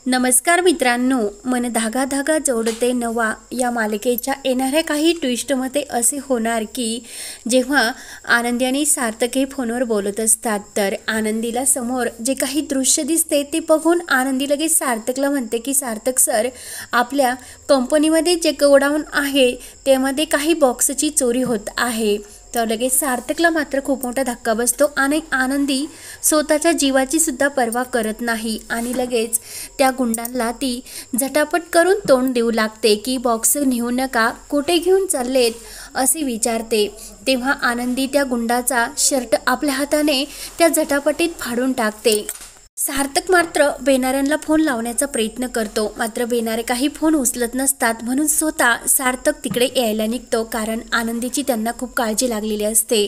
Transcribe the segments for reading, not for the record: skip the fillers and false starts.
नमस्कार मित्रांनो, मन धागा धागा जोडते नवा या मालिकेच्या येणाऱ्या काही ट्विस्टमध्ये असे होणार की जेव्हा आनंदी आणि सार्थक हे फोनवर बोलत असतात तर आनंदीला समोर जे काही दृश्य दिसते ते बघून आनंदी लगेच सार्थकला म्हणते की सार्थक सर, आपल्या कंपनीमध्ये जे गोडाऊन आहे त्यामध्ये काही बॉक्सची चोरी होत आहे। तर लगेच सार्थकला मात्र खूप मोठा धक्का बसतो आणि आनंदी स्वतःच्या जीवाची सुद्धा पर्वा करत नाही आणि लगेच त्या गुंडांना ती झटापट करून तोंड देऊ लागते की बॉक्स नेऊ नका, कुठे घेऊन चाललेत असे विचारते। तेव्हा आनंदी त्या गुंडाचा शर्ट आपल्या हाताने त्या झटापटीत फाडून टाकते। सार्थक मात्र बेनाऱ्यांना फोन लावण्याचा प्रयत्न करतो, मात्र बेनारे काही फोन उचलत नसतात म्हणून स्वतः सार्थक तिकडे यायला निघतो, कारण आनंदीची त्यांना खूप काळजी लागलेली असते।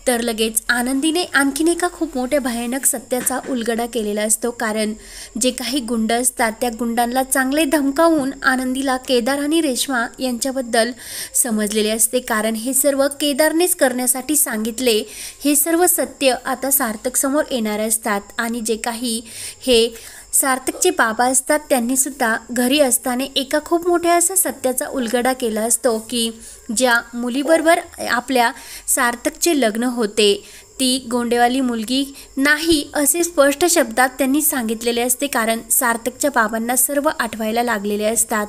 तर लगेच आनंदीने आणखीन एका खूप मोठ्या भयानक सत्याचा उलगडा केलेला असतो, कारण जे काही गुंड असतात त्या गुंडांना चांगले धमकावून आनंदीला केदार आणि रेश्मा यांच्याबद्दल समजलेले असते, कारण हे सर्व केदारनेच करण्यासाठी सांगितले। हे सर्व सत्य आता सार्थक समोर येणार असतात आणि जे काही हे सार्थकचे बाबा असतात त्यांनी सुद्धा घरी असताना एका खूप मोठ्या असा सत्याचा उलगडा केला असतो की ज्या मुलीबरोबर आपल्या सार्थकचे लग्न होते ती गोंडेवाली मुलगी नाही असे स्पष्ट शब्दात त्यांनी सांगितलेले असते, कारण सार्थकच्या बाबांना सर्व आठवायला लागलेले असतात।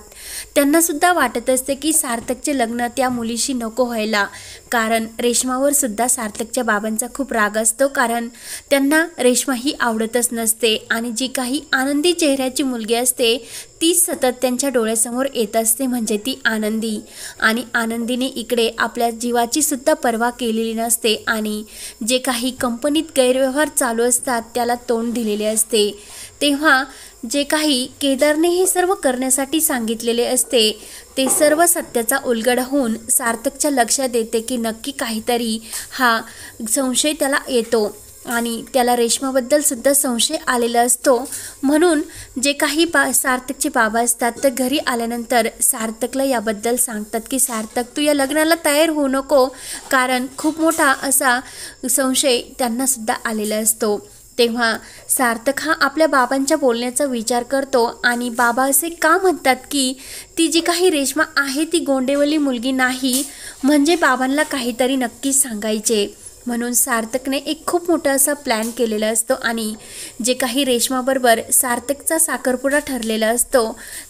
त्यांना सुद्धा वाटत असते की सार्थकचे लग्न त्या मुलीशी नको व्हायला, कारण रेश्मावर सुद्धा सार्थकच्या बाबांचा खूप राग असतो, कारण त्यांना रेश्मा ही आवडतच नसते आणि जी काही आनंदी चेहऱ्याची मुलगी असते ती सतत त्यांच्या डोळ्यासमोर येत असते, म्हणजे ती आनंदी। आणि आनंदीने इकडे आपल्या जीवाची सुद्धा पर्वा केलेली नसते आणि जे काही कंपनीत गैरव्यवहार चालू असतात त्याला तोंड दिलेले असते। तेव्हा जे काही केदारने हे सर्व करण्यासाठी सांगितलेले असते ते सर्व सत्याचा उलगडा होऊन सार्थकच्या लक्षात येते की नक्की काहीतरी हा संशय त्याला येतो आणि त्याला रेश्माबद्दल सुद्धा संशय आलेला असतो। म्हणून जे काही सार्थकचे बाबा असतात तर घरी आल्यानंतर सार्थकला याबद्दल सांगतात की सार्थक, तू या लग्नाला तयार होऊ नको, कारण खूप मोठा असा संशय त्यांना सुद्धा आलेला असतो। तेव्हा सार्थक हा आपल्या बाबांच्या बोलण्याचा विचार करतो आणि बाबा असे का म्हणतात की ती जी काही रेश्मा आहे ती गोंडेवाली मुलगी नाही, म्हणजे बाबांना काहीतरी नक्की सांगायचे। म्हणून सार्थकने एक खूप मोठा असा प्लॅन केलेला असतो आणि जे काही रेश्माबरोबर सार्थकचा साखरपुडा ठरलेला असतो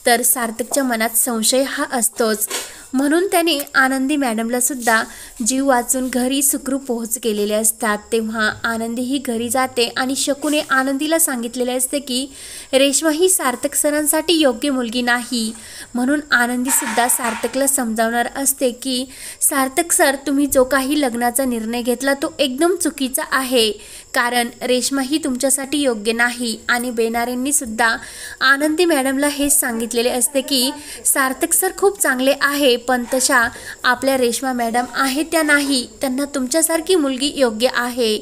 तर सार्थकच्या मनात संशय हा असतोच, म्हणून त्याने आनंदी मॅडमला सुद्धा जीव वाचून घरी सुखरूप पोहोच केलेले असतात। तेव्हा आनंदी ही घरी जाते आणि शकूने आनंदीला सांगितलेले असते की रेश्मा ही सार्थक सरांसाठी योग्य मुलगी नाही, म्हणून आनंदी सुद्धा सार्थकला समजावणार असते की सार्थक सर, तुम्ही जो काही लग्नाचा निर्णय घेतला तो एकदम चुकीचा आहे, कारण रेश्मा ही तुमच्यासाठी योग्य नाही। आणि बेनारेंनी सुद्धा आनंदी मॅडमला हेच सांगितलेले असते की सार्थक सर खूप चांगले आहे, पण तशा आपल्या रेश्मा मॅडम आहेत त्या नाही, त्यांना तुमच्यासारखी मुलगी योग्य आहे।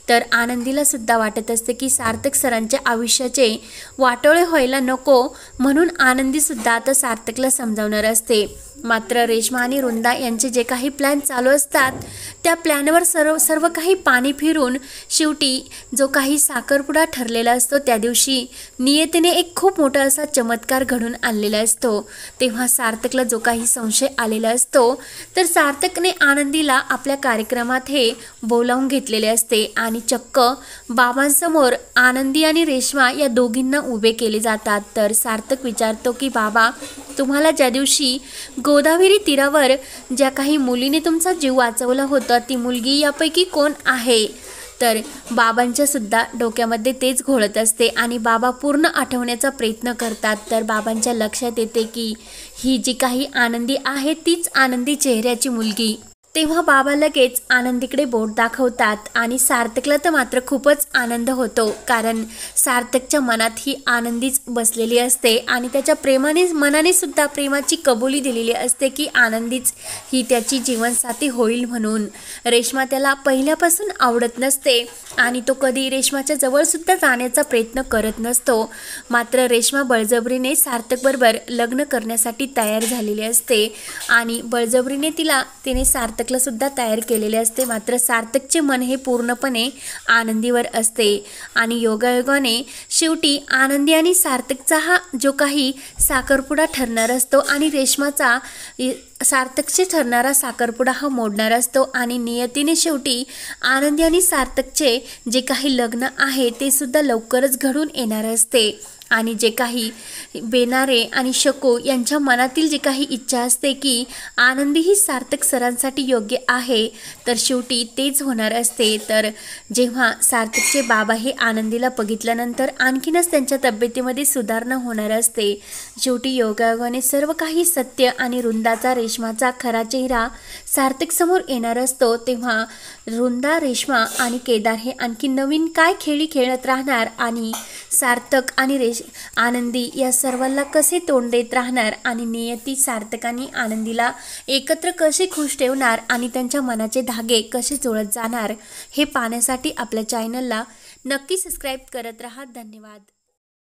तर आनंदीला सुद्धा वाटत असते की सार्थक सरांच्या आयुष्याचे वाटोळे व्हायला नको, म्हणून आनंदी सुद्धा आता सार्थकला समजावणार असते। मात्र रेश्मा आणि वृंदा यांचे जे काही प्लॅन चालू असतात त्या प्लॅनवर सर्व काही पाणी फिरून शेवटी जो काही साखरपुडा ठरलेला असतो त्या दिवशी नियतीने एक खूप मोठा असा चमत्कार घडून आणलेला असतो। तेव्हा सार्थकला जो काही संशय आलेला असतो तर सार्थकने आनंदीला आपल्या कार्यक्रमात हे बोलावून घेतलेले असते आणि चक्क बाबांसमोर आनंदी आणि रेश्मा या दोघींना उभे केले जातात। तर सार्थक विचारतो की बाबा, तुम्हाला ज्या दिवशी गोदावरी तीरावर ज्या काही मुलीने तुमचा जीव वाचवला होता ती मुलगी यापैकी कोण आहे? तर बाबांच्या सुद्धा डोक्यामध्ये तेच घोळत असते आणि बाबा पूर्ण आठवण्याचा प्रयत्न करतात। तर बाबांच्या लक्षात येते की ही जी काही आनंदी आहे तीच आनंदी चेहऱ्याची मुलगी। तेव्हा बाबा लगेच आनंदीकडे बोट दाखवतात आणि सार्थकला तर मात्र खूपच आनंद होतो, कारण सार्थकच्या मनात ही आनंदीच बसलेली असते आणि त्याच्या मनाने सुद्धा प्रेमाची कबुली दिलेली असते की आनंदीच ही त्याची जीवनसाथी होईल म्हणून। रेश्मा त्याला पहिल्यापासून आवडत नसते आणि तो कधी रेश्माच्या जवळ सुद्धा जाण्याचा प्रयत्न करत नसतो, मात्र रेश्मा बळजबरीने सार्थकबरोबर लग्न करण्यासाठी तयार झालेली असते आणि बळजबरीने तिने सार्थक सार्थकला सुद्धा तयार केलेले असते, मात्र सार्थकचे मन हे पूर्णपणे आनंदीवर असते आणि योगायोगाने शेवटी आनंदी आणि सार्थकचा हा जो काही साखरपुडा ठरणार असतो आणि रेश्माचा सार्थकचे ठरणारा साखरपुडा हा मोडणार असतो आणि नियतीने शेवटी आनंदी आणि सार्थकचे जे काही लग्न आहे ते सुद्धा लवकरच घडून येणार असते आणि जे काही बेनारे आणि शकू यांच्या मनातील जे काही इच्छा असते की आनंदी ही सार्थक सरांसाठी योग्य आहे, तर शेवटी तेच होणार असते। तर जेव्हा सार्थकचे बाबा हे आनंदीला बघितल्यानंतर आणखीनच त्यांच्या तब्येतीमध्ये सुधारणा होणार असते। शेवटी योगायोगाने सर्व काही सत्य आणि वृंदाचा रेश्माचा खरा चेहरा सार्थक समोर येणार असतो। तेव्हा वृंदा, रेश्मा आणि केदार हे आणखी नवीन काय खेळी खेळत राहणार आणि सार्थक आणि आनंदी या सर्वांना कसे तोंड देत राहणार आणि नियती सार्थक आणि आनंदीला एकत्र कसे खुश ठेवणार आणि त्यांच्या मनाचे धागे कसे जुळत जाणार हे पाहण्यासाठी आपल्या चॅनलला नक्की सबस्क्राईब करत राहा। धन्यवाद।